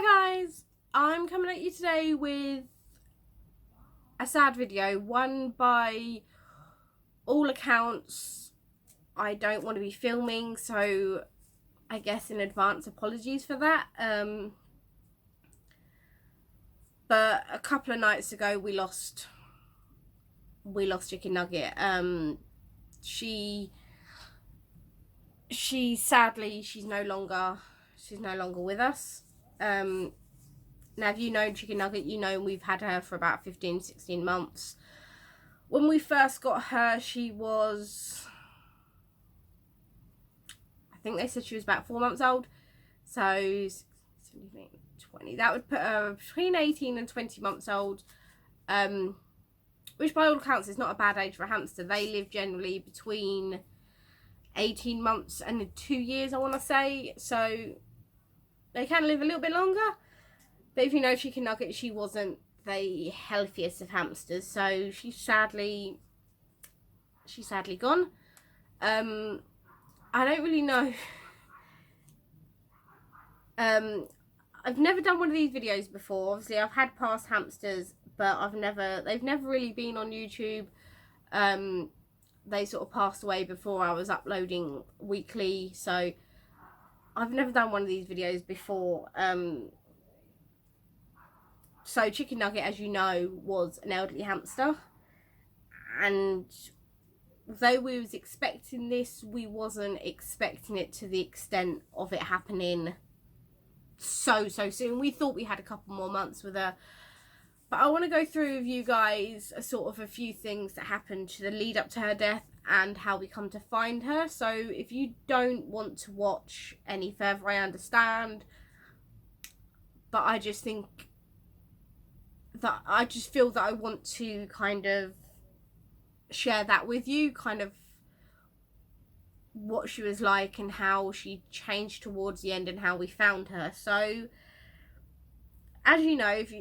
Hi guys, I'm coming at you today with a sad video. One, by all accounts, I don't want to be filming, so I guess in advance apologies for that. But a couple of nights ago we lost Chicken Nugget. She sadly she's no longer with us. Now, if you know Chicken Nugget, you know we've had her for about 15-16 months. When we first got her, she was, I think they said she was about 4 months old. So 17, 20, that would put her between 18 and 20 months old. Which by all accounts is not a bad age for a hamster. They live generally between 18 months and 2 years, I want to say. So they can live a little bit longer. But if you know Chicken Nugget, she wasn't the healthiest of hamsters, so she's sadly gone. I don't really know. I've never done one of these videos before. Obviously, I've had past hamsters, but they've never really been on YouTube. They sort of passed away before I was uploading weekly, so I've never done one of these videos before. So Chicken Nugget, as you know, was an elderly hamster, and though we was expecting this, we wasn't expecting it to the extent of it happening so soon. We thought we had a couple more months with her, but I want to go through with you guys a few things that happened to the lead up to her death and how we come to find her. So if you don't want to watch any further, I understand, but I just feel that I want to kind of share that with you, kind of what she was like and how she changed towards the end and how we found her. So as you know, if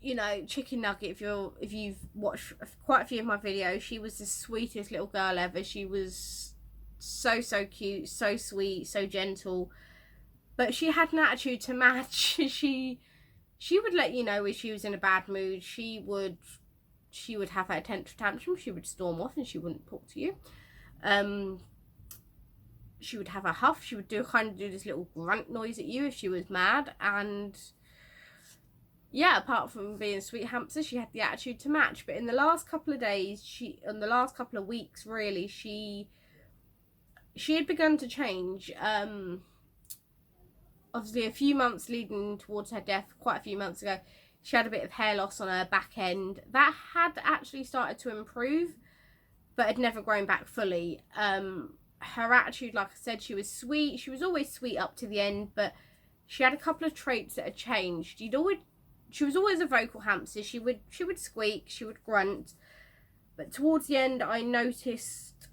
you know Chicken Nugget, if you've watched quite a few of my videos, she was the sweetest little girl ever. She was so cute, so sweet, so gentle, but she had an attitude to match. She would let you know if she was in a bad mood. She would have her temper tantrum. She would storm off and she wouldn't talk to you. She would have a huff. She would do this little grunt noise at you if she was mad. And yeah, apart from being a sweet hamster, she had the attitude to match. But in the last couple of days, in the last couple of weeks, really, she had begun to change. Obviously, a few months leading towards her death, quite a few months ago, she had a bit of hair loss on her back end. That had actually started to improve, but had never grown back fully. Her attitude, like I said, she was sweet. She was always sweet up to the end, but she had a couple of traits that had changed. She was always a vocal hamster. She would squeak, she would grunt, but towards the end, I noticed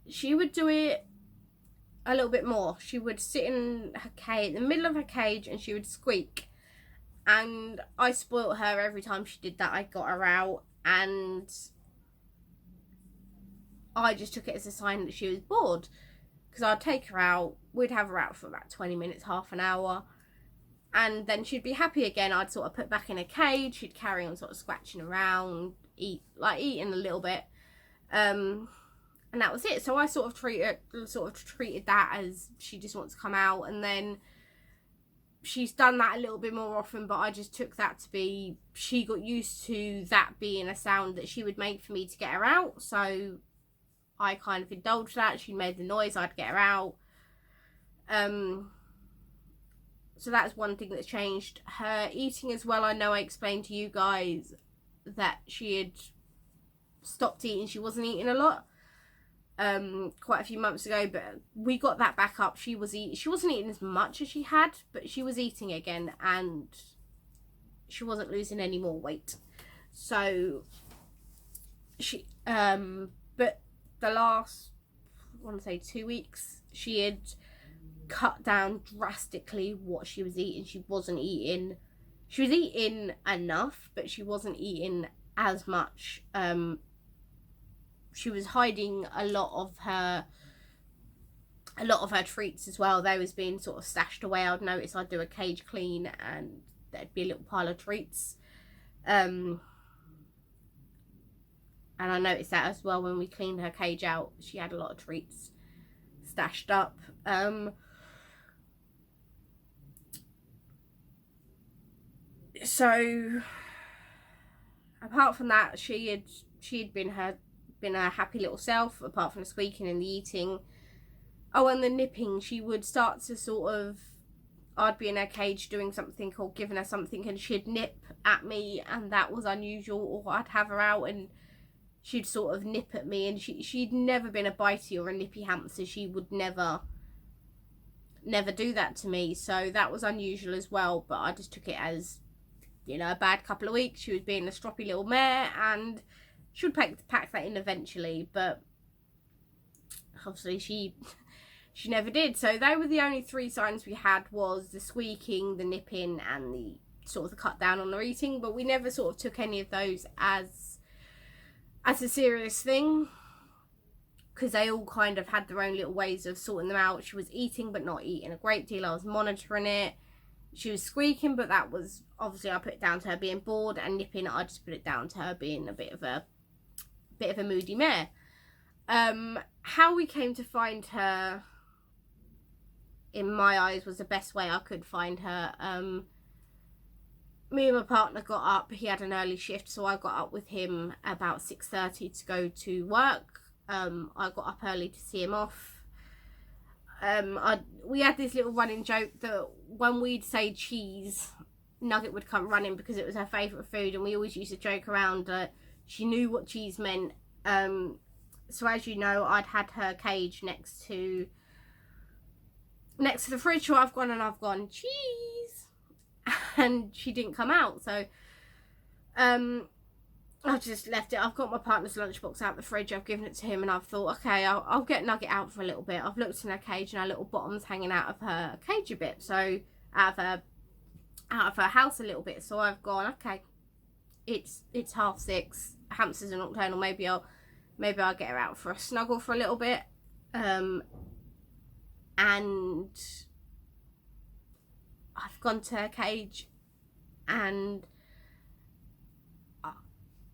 she would do it a little bit more. She would sit in her cage, in the middle of her cage, and she would squeak. And I spoilt her every time she did that. I got her out, and I just took it as a sign that she was bored. Because I'd take her out, we'd have her out for about 20 minutes, half an hour, and then she'd be happy again. I'd sort of put back in a cage. She'd carry on sort of scratching around, eating a little bit. And that was it. So I sort of treated that as she just wants to come out, and then she's done that a little bit more often, but I just took that to be she got used to that being a sound that she would make for me to get her out. So I kind of indulged that. She made the noise, I'd get her out. So that's one thing that's changed. Her eating as well. I know I explained to you guys that she had stopped eating. She wasn't eating a lot quite a few months ago, but we got that back up. She wasn't eating as much as she had, but she was eating again, and she wasn't losing any more weight. So she but the last, I want to say 2 weeks, she had cut down drastically what she was eating. She was eating enough, but she wasn't eating as much. She was hiding a lot of her a lot of her treats as well, they was being sort of stashed away. I'd notice I'd do a cage clean and there'd be a little pile of treats. And I noticed that as well when we cleaned her cage out. She had a lot of treats stashed up. So apart from that, she had been a happy little self, apart from the squeaking and the eating. Oh, and the nipping, she would start to sort of, I'd be in her cage doing something or giving her something and she'd nip at me, and that was unusual. Or I'd have her out and she'd sort of nip at me, and she'd never been a bitey or a nippy hamster. She would never do that to me, so that was unusual as well. But I just took it as, you know, a bad couple of weeks. She was being a stroppy little mare, and she would pack that in eventually, but obviously she never did. So they were the only 3 signs we had, was the squeaking, the nipping, and the sort of the cut down on her eating. But we never sort of took any of those as a serious thing, because they all kind of had their own little ways of sorting them out. She was eating but not eating a great deal. I was monitoring it. She was squeaking, but that was obviously, I put it down to her being bored, and nipping, I just put it down to her being a bit of a moody mare. How we came to find her, in my eyes, was the best way I could find her. Me and my partner got up. He had an early shift, so I got up with him about 6:30 to go to work. I got up early to see him off. We had this little running joke that when we'd say cheese, Nugget would come running because it was her favourite food, and we always used to joke around that she knew what cheese meant. So as you know, I'd had her cage next to the fridge, so I've gone cheese, and she didn't come out. So I just left it. I've got my partner's lunchbox out the fridge. I've given it to him, and I've thought, okay, I'll get Nugget out for a little bit. I've looked in her cage, and her little bottom's hanging out of her cage a bit, so out of her house a little bit. So I've gone, okay, it's 6:30. Hamsters are nocturnal. Maybe I'll get her out for a snuggle for a little bit. And I've gone to her cage, and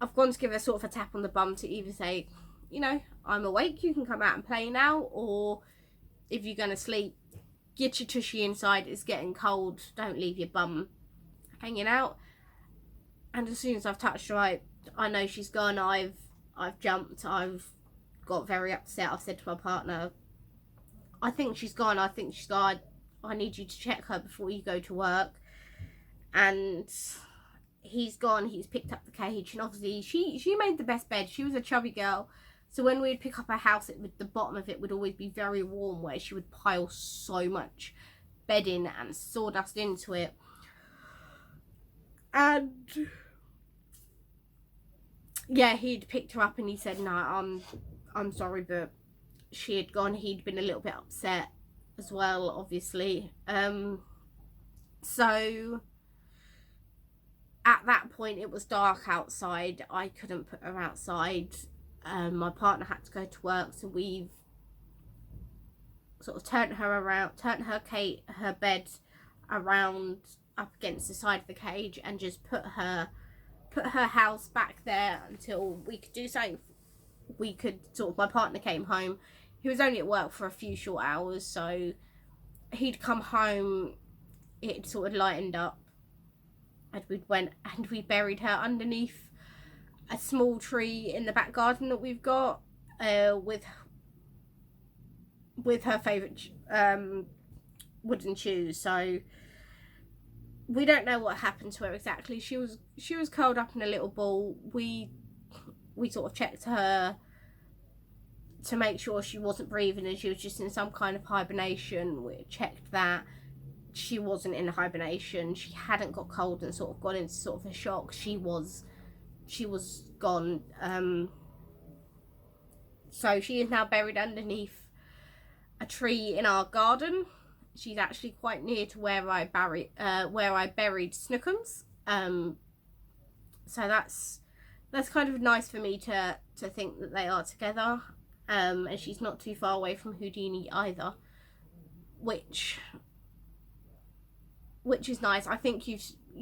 I've gone to give her sort of a tap on the bum to either say, you know, I'm awake, you can come out and play now, or if you're going to sleep, get your tushy inside, it's getting cold, don't leave your bum hanging out. And as soon as I've touched her, I know she's gone. I've jumped, I've got very upset. I've said to my partner, I think she's gone, I need you to check her before you go to work. And he's gone, he's picked up the cage, and obviously she made the best bed. She was a chubby girl, so when we'd pick up her house, the bottom of it would always be very warm, where she would pile so much bedding and sawdust into it. And yeah, he'd picked her up and he said, no, I'm sorry, but she had gone. He'd been a little bit upset as well, obviously. So at that point, it was dark outside. I couldn't put her outside. My partner had to go to work, so we've sort of turned her bed around up against the side of the cage, and just put her house back there until we could do something. My partner came home. He was only at work for a few short hours, so he'd come home, it sort of lightened up, and we buried her underneath a small tree in the back garden that we've got, with her favourite wooden shoes. So we don't know what happened to her exactly. She was curled up in a little ball. We sort of checked her to make sure she wasn't breathing and she was just in some kind of hibernation. We checked that she wasn't in hibernation. She hadn't got cold and sort of gone into sort of a shock. She was gone. So she is now buried underneath a tree in our garden. She's actually quite near to where I buried Snookums. So that's kind of nice for me to think that they are together. And she's not too far away from Houdini either. which is nice. I think you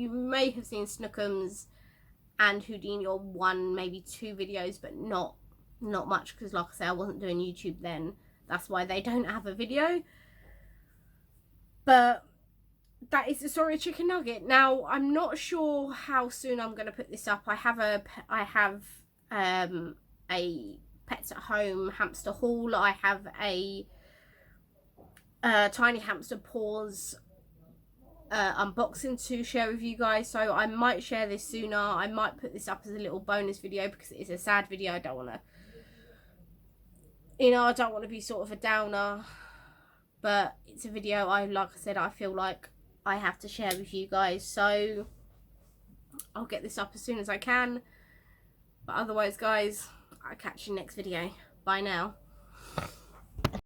may have seen Snookums and Houdini on 1, maybe 2 videos, but not much, because like I say, I wasn't doing YouTube then. That's why they don't have a video. But that is the story of Chicken Nugget. Now, I'm not sure how soon I'm going to put this up. I have a Pets at Home hamster haul. I have a Tiny Hamster Paws unboxing to share with you guys, so I might share this sooner. I might put this up as a little bonus video because it is a sad video. I don't want to, I don't want to be sort of a downer, but it's a video like I said, I feel like I have to share with you guys, so I'll get this up as soon as I can. But otherwise, guys, I'll catch you next video. Bye now.